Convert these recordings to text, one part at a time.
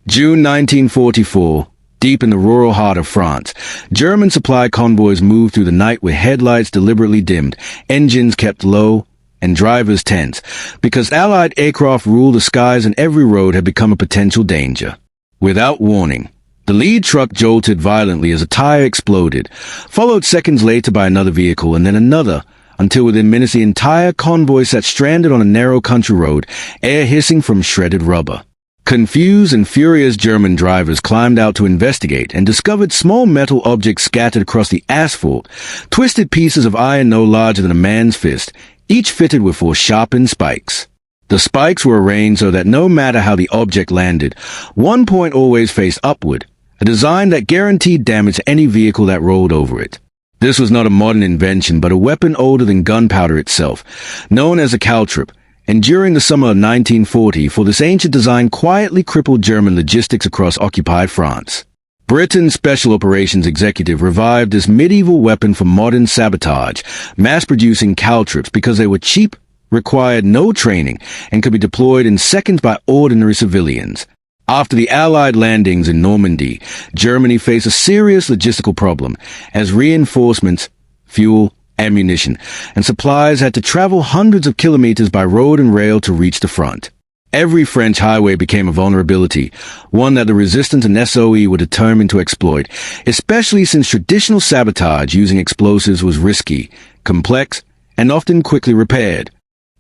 June 1944. Deep in the rural heart of France, German supply convoys moved through the night with headlights deliberately dimmed, engines kept low, and drivers tense, because Allied aircraft ruled the skies and every road had become a potential danger. Without warning, the lead truck jolted violently as a tire exploded, followed seconds later by another vehicle and then another, until within minutes the entire convoy sat stranded on a narrow country road, air hissing from shredded rubber. Confused and furious German drivers climbed out to investigate and discovered small metal objects scattered across the asphalt, twisted pieces of iron no larger than a man's fist, each fitted with four sharpened spikes. The spikes were arranged so that no matter how the object landed, one point always faced upward, a design that guaranteed damage to any vehicle that rolled over it. This was not a modern invention, but a weapon older than gunpowder itself, known as a caltrip, and during the summer of 1940, for this ancient design quietly crippled German logistics across occupied France. Britain's Special Operations Executive revived this medieval weapon for modern sabotage, mass-producing caltrips because they were cheap, required no training, and could be deployed in seconds by ordinary civilians. After the Allied landings in Normandy, Germany faced a serious logistical problem, as reinforcements, fuel, ammunition, and supplies had to travel hundreds of kilometers by road and rail to reach the front. Every French highway became a vulnerability, one that the resistance and SOE were determined to exploit, especially since traditional sabotage using explosives was risky, complex, and often quickly repaired.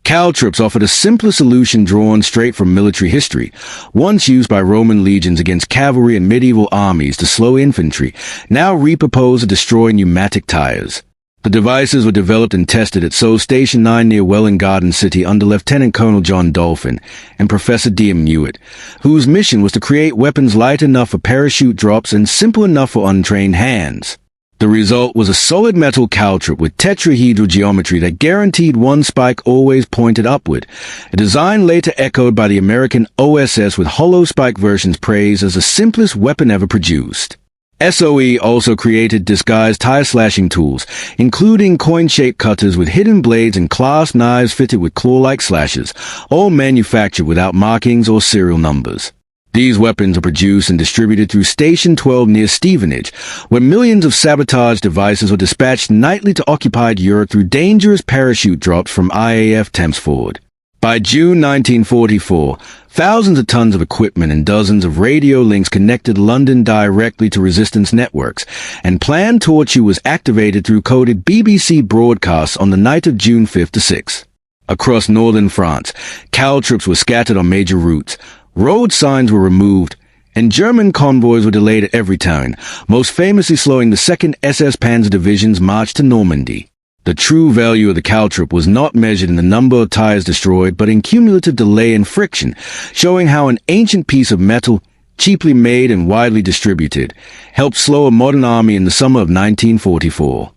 Caltrips offered a simpler solution drawn straight from military history, once used by Roman legions against cavalry and medieval armies to slow infantry, now repurposed to destroy pneumatic tires. The devices were developed and tested at Seoul Station 9 near Welland Garden City under Lieutenant Colonel John Dolphin and Professor D.M. Newitt, whose mission was to create weapons light enough for parachute drops and simple enough for untrained hands. The result was a solid metal caltrip with tetrahedral geometry that guaranteed one spike always pointed upward, a design later echoed by the American OSS with hollow spike versions praised as the simplest weapon ever produced. SOE also created disguised tire-slashing tools, including coin-shaped cutters with hidden blades and clasp knives fitted with claw-like slashes, all manufactured without markings or serial numbers. These weapons are produced and distributed through Station 12 near Stevenage, where millions of sabotage devices were dispatched nightly to occupied Europe through dangerous parachute drops from IAF Thamesford. By June 1944, thousands of tons of equipment and dozens of radio links connected London directly to resistance networks, and planned torture was activated through coded BBC broadcasts on the night of June 5th to 6th. Across northern France, caltrips were scattered on major routes, road signs were removed, and German convoys were delayed at every turn, most famously slowing the 2nd SS Panzer Division's march to Normandy. The true value of the caltrip was not measured in the number of tires destroyed, but in cumulative delay and friction, showing how an ancient piece of metal, cheaply made and widely distributed, helped slow a modern army in the summer of 1944.